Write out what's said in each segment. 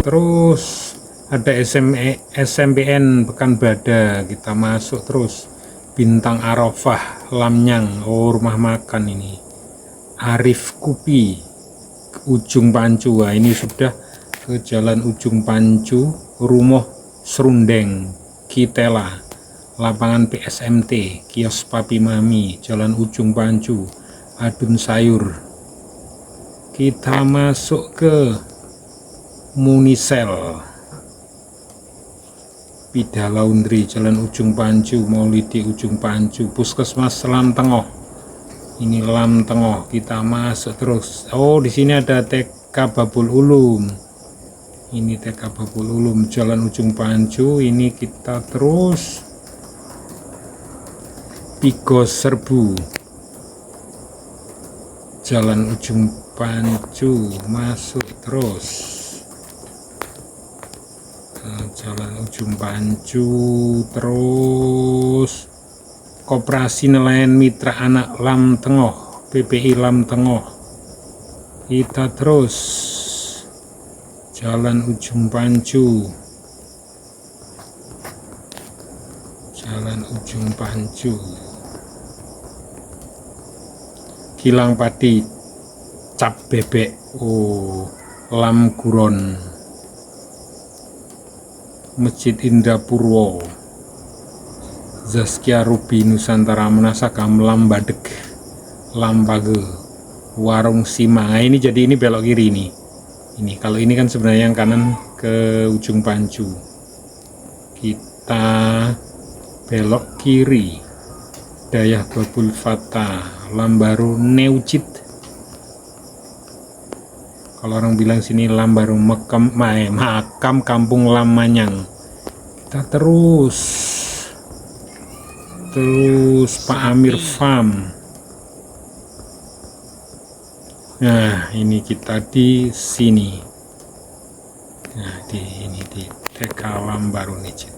terus. Ada SMPN Pekanbada, kita masuk terus. Bintang Arafah, Lamnyang, oh rumah makan ini. Arif Kupi, Ujung Pancu. Nah, ini sudah ke Jalan Ujung Pancu, Rumah Serundeng, Kitela, Lapangan PSMT, Kios Papi Mami, Jalan Ujung Pancu, Adun Sayur. Kita masuk ke Munisel, Pida Laundry, Jalan Ujung Pancu, Maulidi Ujung Pancu, Puskesmas Lam Tengah. Ini Lam Tengah, kita masuk terus. Oh, di sini ada TK Babul Ulum. Ini TK Babul Ulum, Jalan Ujung Pancu. Ini kita terus Pigos Serbu, Jalan Ujung Pancu, masuk terus. Jalan Ujung Pancu, terus Koperasi Nelayan Mitra Anak Lam Tengah, PPI Lam Tengah. Kita terus Jalan Ujung Pancu, Jalan Ujung Pancu, Kilang Padi, Cap Bebek, oh Lam Guron, Masjid Indah Purwo, Zaskia Rubi Nusantara Menasakam, Lambadeg, Lampage, Warung Sima. Nah, ini jadi ini belok kiri ini. Ini kalau ini kan sebenarnya yang kanan ke Ujung Pancu. Kita belok kiri. Dayah Babul Fatah, Lambaru Neucit. Kalau orang bilang sini Lambaru makam Kampung Lamanyang. Kita terus Pak Amir Farm. Nah, ini kita di sini. Nah, ini di TK Lambaru Neucit.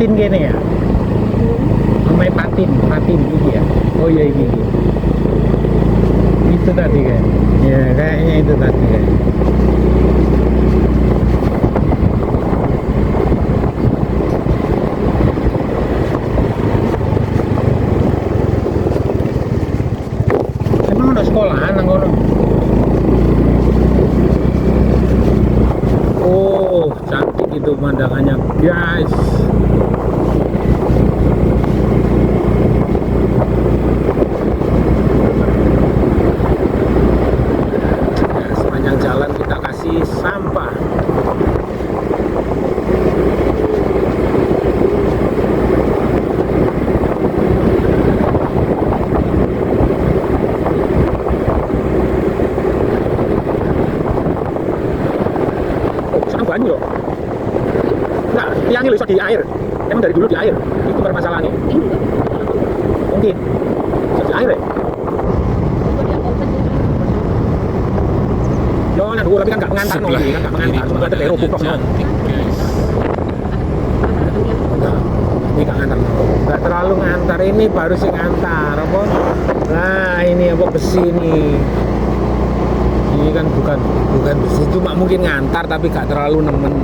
patin kene ya. Omahe patin iki ya. Oh iya iki. Itu tadi kan. Ya kayaknya itu tadi kan. Emang ada sekolahan nang kono? Oh, cantik itu pemandangannya, guys. Ya, sepanjang jalan kita kasih sampah. Oh, sana banyu loh. Enggak, tiangnya loh iso di air. Emang dari dulu di air. Itu permasalahannya. Mungkin. Iso di air ya? Yo, nah dulu tapi kan nggak mengantar Sebelah kan nggak mengantar. kiri Cuma ada pemandangannya terobok no. cantik guys. Enggak, ini nggak ngantar. Nggak terlalu ngantar. Ini baru sih ngantar. Apa? Nah, ini apa besi nih. Ini kan bukan besi, cuma mungkin ngantar tapi nggak terlalu nemen.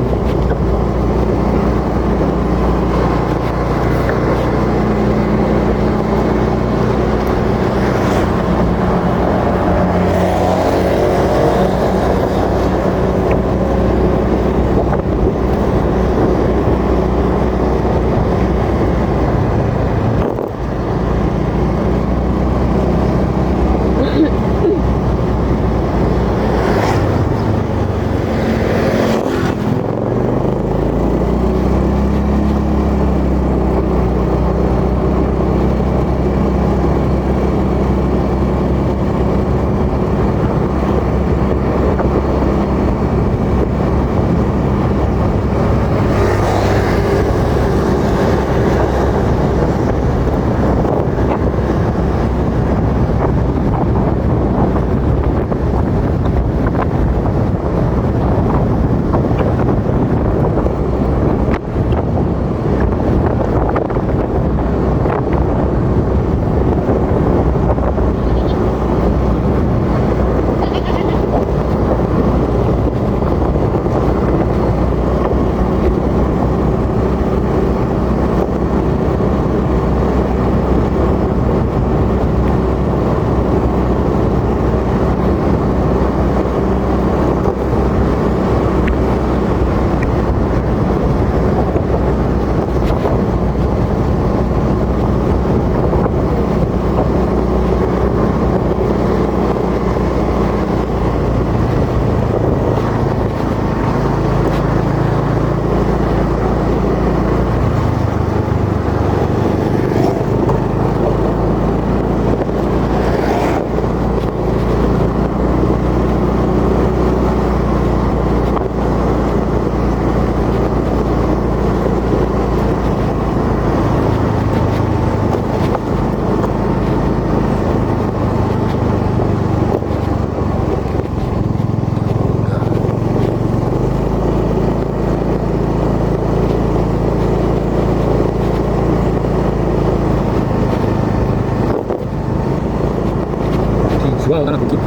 Dijual tanah bukit.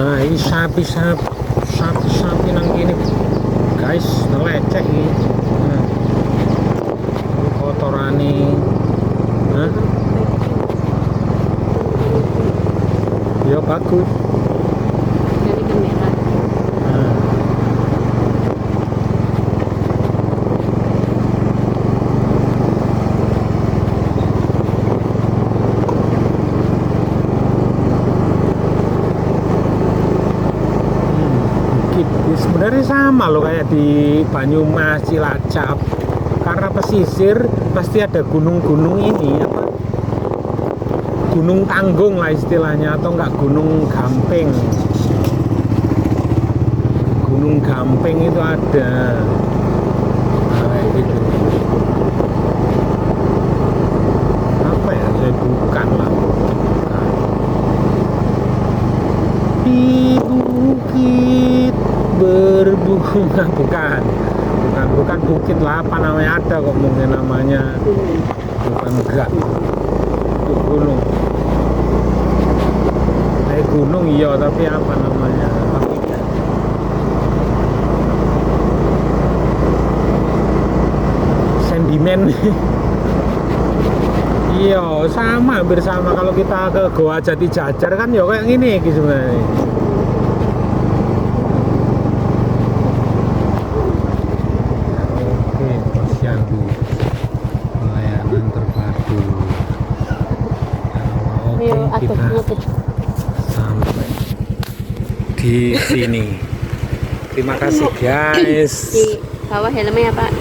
Nah ini sapi nang gini guys, lecek ini. Nah, kotorane. Hah? Ya bagus. Dari kamera. Nah. Sebenarnya sama loh kayak di Banyumas, Cilacap. Karena pesisir pasti ada gunung-gunung ini apa? Gunung Tanggung lah istilahnya, atau enggak Gunung Gamping. Gunung Gamping itu ada. Nah, kayak gitu. Apa ya? Saya bukan lah. Bukan. Di bukit berbunga bukan. Bukan bukit lah, apa namanya, ada kok mungkin namanya. Bukan enggak. Itu gunung. Gunung iya, tapi apa namanya? Tapi sentimen. Iya, sama, hampir sama. Kalau kita ke Goa Jati Jajar kan ya kayak gini sebenarnya. Oke, Posyandu pelayanan terpadu. Oke, kita sampai di sini. Terima kasih guys. Di bawah helmnya Pak.